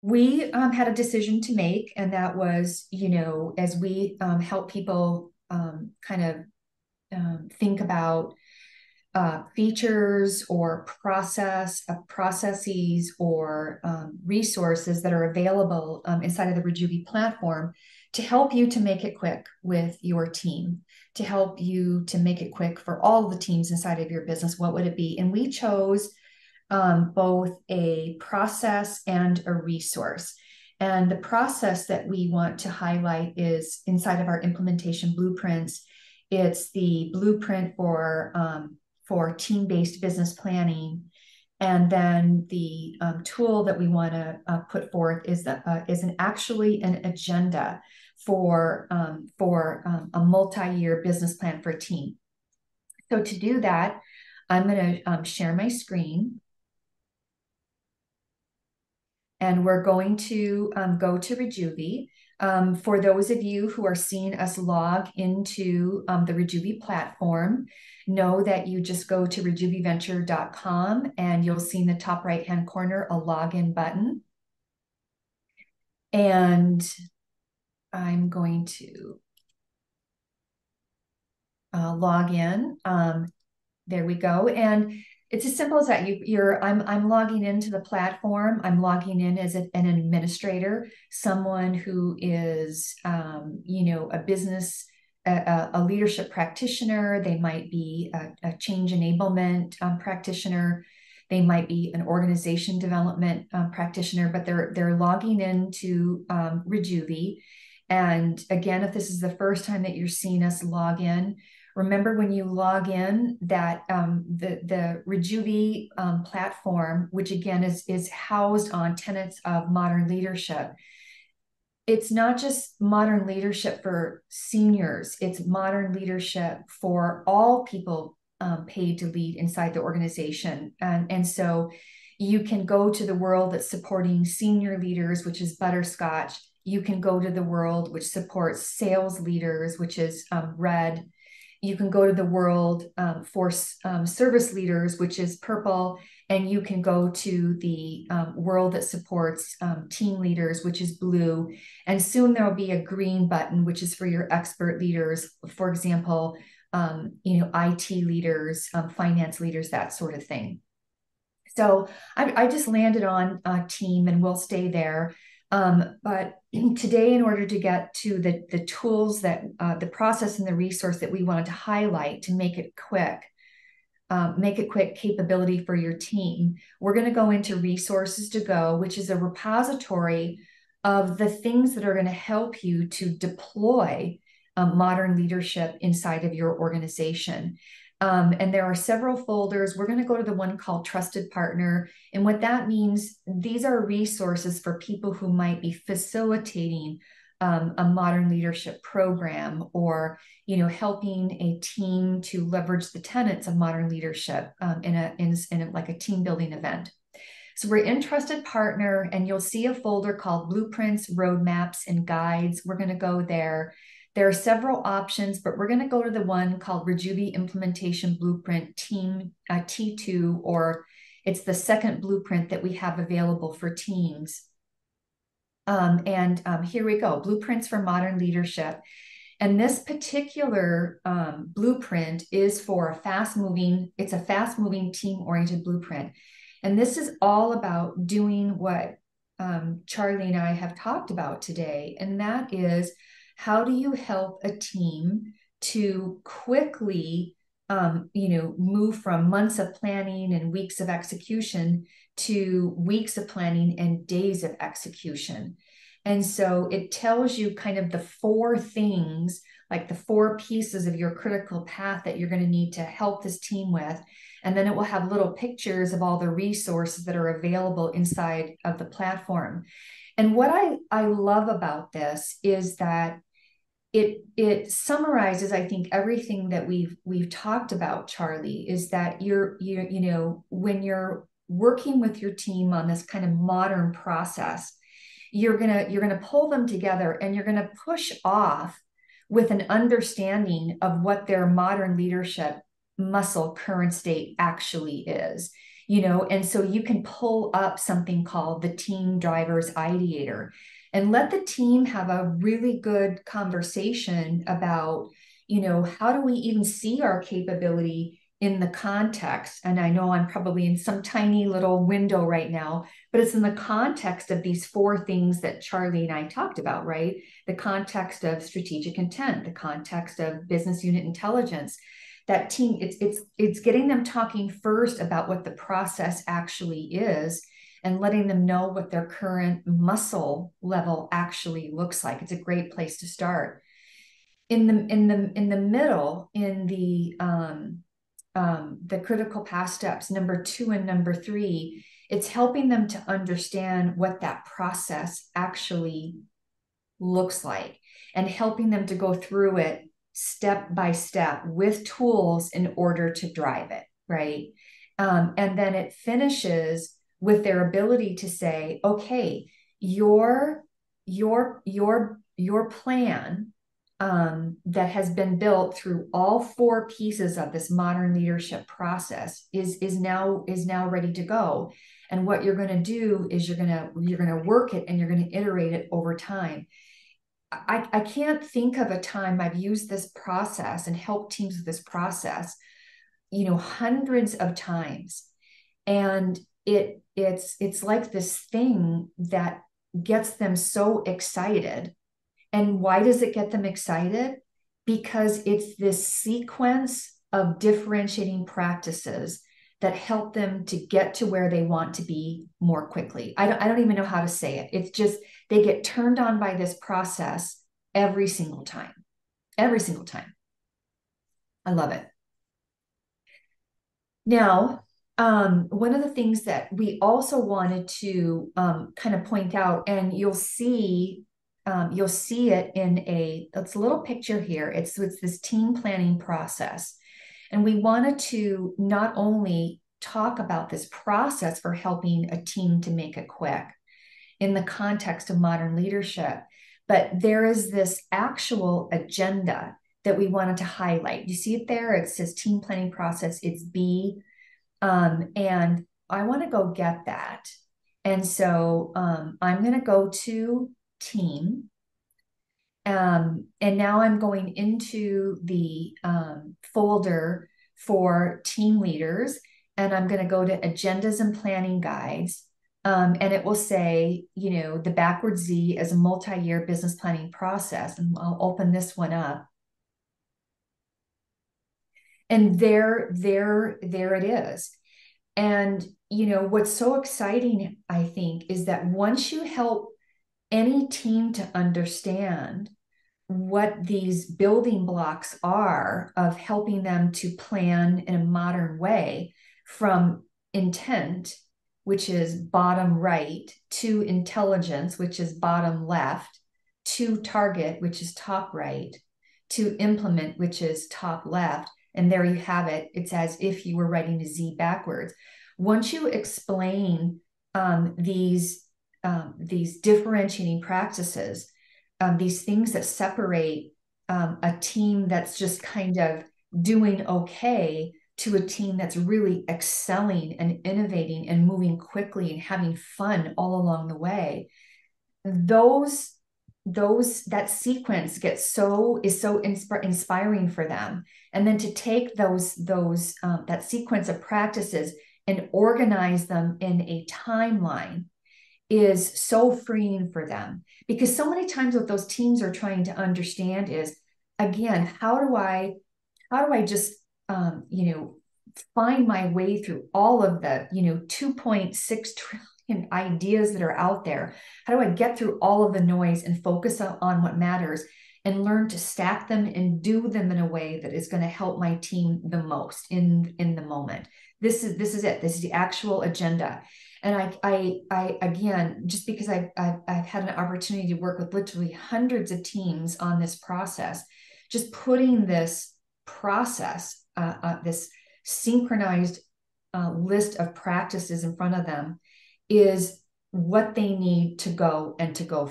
We had a decision to make, and that was, as we help people kind of think about features or processes or resources that are available inside of the Rejuvi platform to help you to make it quick with your team, to help you to make it quick for all the teams inside of your business. What would it be? And we chose both a process and a resource. And the process that we want to highlight is inside of our implementation blueprints. It's the blueprint for team-based business planning. And then the tool that we want to put forth is actually an agenda for a multi-year business plan for a team. So to do that, I'm going to share my screen. And we're going to go to Rejuvi. For those of you who are seeing us log into the Rejuvi platform, know that you just go to rejuviventure.com and you'll see in the top right-hand corner a login button. And I'm going to log in. There we go. And it's as simple as that. I'm logging into the platform. I'm logging in as an administrator, someone who is, a business, a leadership practitioner. They might be a change enablement practitioner. They might be an organization development practitioner, but they're logging into Rejuvi. And again, if this is the first time that you're seeing us log in, remember when you log in that the Rejuvi platform, which again is housed on tenets of modern leadership, it's not just modern leadership for seniors, it's modern leadership for all people paid to lead inside the organization. And so you can go to the world that's supporting senior leaders, which is butterscotch. You can go to the world which supports sales leaders, which is red. You can go to the world for service leaders, which is purple, and you can go to the world that supports team leaders, which is blue. And soon there will be a green button, which is for your expert leaders, for example, IT leaders, finance leaders, that sort of thing. So I just landed on team, and we'll stay there. But today, in order to get to the tools that the process and the resource that we wanted to highlight to make it quick capability for your team, we're going to go into resources to go, which is a repository of the things that are going to help you to deploy modern leadership inside of your organization. And there are several folders. We're going to go to the one called Trusted Partner. And what that means, these are resources for people who might be facilitating a modern leadership program, or helping a team to leverage the tenets of modern leadership in like a team building event. So we're in Trusted Partner, and you'll see a folder called Blueprints, Roadmaps, and Guides. We're going to go there. There are several options, but we're going to go to the one called Rejuvi Implementation Blueprint Team T2, or it's the second blueprint that we have available for teams. Here we go, Blueprints for Modern Leadership. And this particular blueprint is for a fast-moving team-oriented blueprint. And this is all about doing what Charlie and I have talked about today, and that is, how do you help a team to quickly, move from months of planning and weeks of execution to weeks of planning and days of execution? And so it tells you kind of the four things, like the four pieces of your critical path that you're going to need to help this team with. And then it will have little pictures of all the resources that are available inside of the platform. And what I love about this is that it summarizes, I think, everything that we've talked about, Charlie, is that when you're working with your team on this kind of modern process, you're gonna pull them together, and you're gonna push off with an understanding of what their modern leadership muscle current state actually is. and so you can pull up something called the team drivers ideator and let the team have a really good conversation about, how do we even see our capability in the context? And I know I'm probably in some tiny little window right now, but it's in the context of these four things that Charlie and I talked about, right? The context of strategic intent, the context of business unit intelligence. That team, it's getting them talking first about what the process actually is and letting them know what their current muscle level actually looks like. It's a great place to start. In the middle, in the critical path steps, number 2 and number 3, it's helping them to understand what that process actually looks like and helping them to go through it step by step with tools in order to drive it, right? And then it finishes with their ability to say, okay, your plan that has been built through all 4 pieces of this modern leadership process is now ready to go. And what you're going to do is you're going to work it and you're going to iterate it over time. I can't think of a time I've used this process and helped teams with this process, hundreds of times. And it's like this thing that gets them so excited. And why does it get them excited? Because it's this sequence of differentiating practices that help them to get to where they want to be more quickly. I don't even know how to say it. It's just they get turned on by this process every single time. Every single time. I love it. Now, one of the things that we also wanted to kind of point out, and you'll see it in it's a little picture here. It's this team planning process. And we wanted to not only talk about this process for helping a team to make it quick in the context of modern leadership, but there is this actual agenda that we wanted to highlight. You see it there? It says team planning process. It's B. And I want to go get that. And so I'm going to go to team. And now I'm going into the folder for team leaders, and I'm going to go to agendas and planning guides. And it will say, the backward Z as a multi-year business planning process. And I'll open this one up. And there it is. And, what's so exciting, I think, is that once you help any team to understand what these building blocks are of helping them to plan in a modern way from intent, which is bottom right, to intelligence, which is bottom left, to target, which is top right, to implement, which is top left. And there you have it. It's as if you were writing a Z backwards. Once you explain these differentiating practices, these things that separate a team that's just kind of doing okay to a team that's really excelling and innovating and moving quickly and having fun all along the way, that sequence is so inspiring for them. And then to take that sequence of practices and organize them in a timeline is so freeing for them, because so many times what those teams are trying to understand is, again, how do I just find my way through all of the 2.6 trillion ideas that are out there? How do I get through all of the noise and focus on what matters and learn to stack them and do them in a way that is going to help my team the most in the moment? This is it. This is the actual agenda. And I again, just because I've had an opportunity to work with literally hundreds of teams on this process, just putting this process, this synchronized list of practices in front of them is what they need to go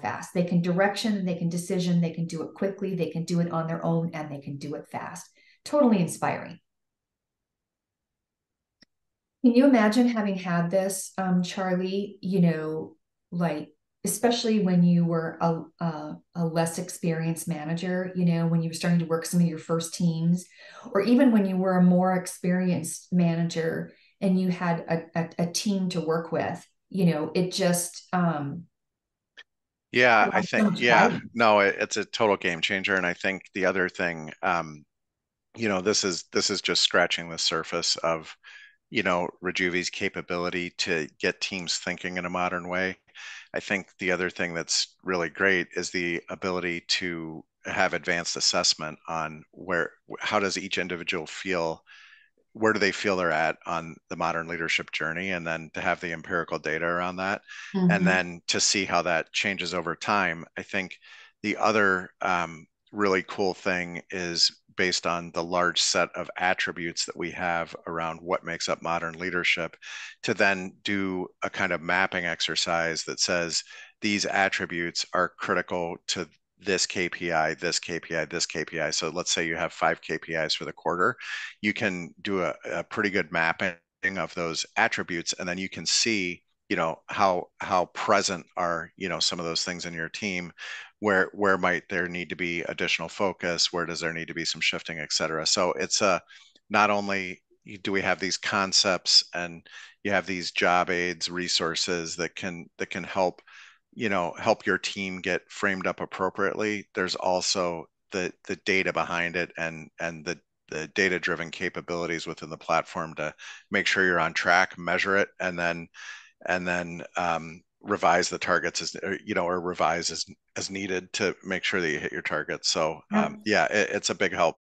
fast. They can direction, they can decision, they can do it quickly, they can do it on their own, and they can do it fast. Totally inspiring. Can you imagine having had this, Charlie, like, especially when you were a less experienced manager, when you were starting to work some of your first teams, or even when you were a more experienced manager and you had a team to work with, it just Yeah, I provides so think, much yeah, guidance. no, it's a total game changer. And I think the other thing, this is just scratching the surface of, Rejuvi's capability to get teams thinking in a modern way. I think the other thing that's really great is the ability to have advanced assessment on how does each individual feel, where do they feel they're at on the modern leadership journey, and then to have the empirical data around that, and Mhm. then to see how that changes over time. I think the other really cool thing is based on the large set of attributes that we have around what makes up modern leadership, to then do a kind of mapping exercise that says these attributes are critical to this KPI, this KPI, this KPI. So let's say you have 5 KPIs for the quarter. You can do a pretty good mapping of those attributes, and then you can see, how present are, some of those things in your team, where might there need to be additional focus, where does there need to be some shifting, et cetera. So it's a not only do we have these concepts, and you have these job aids resources that can help, help your team get framed up appropriately. There's also the data behind it, and the data driven capabilities within the platform to make sure you're on track, measure it, and then revise the targets or revise as needed to make sure that you hit your targets. So Yep. yeah, it's a big help.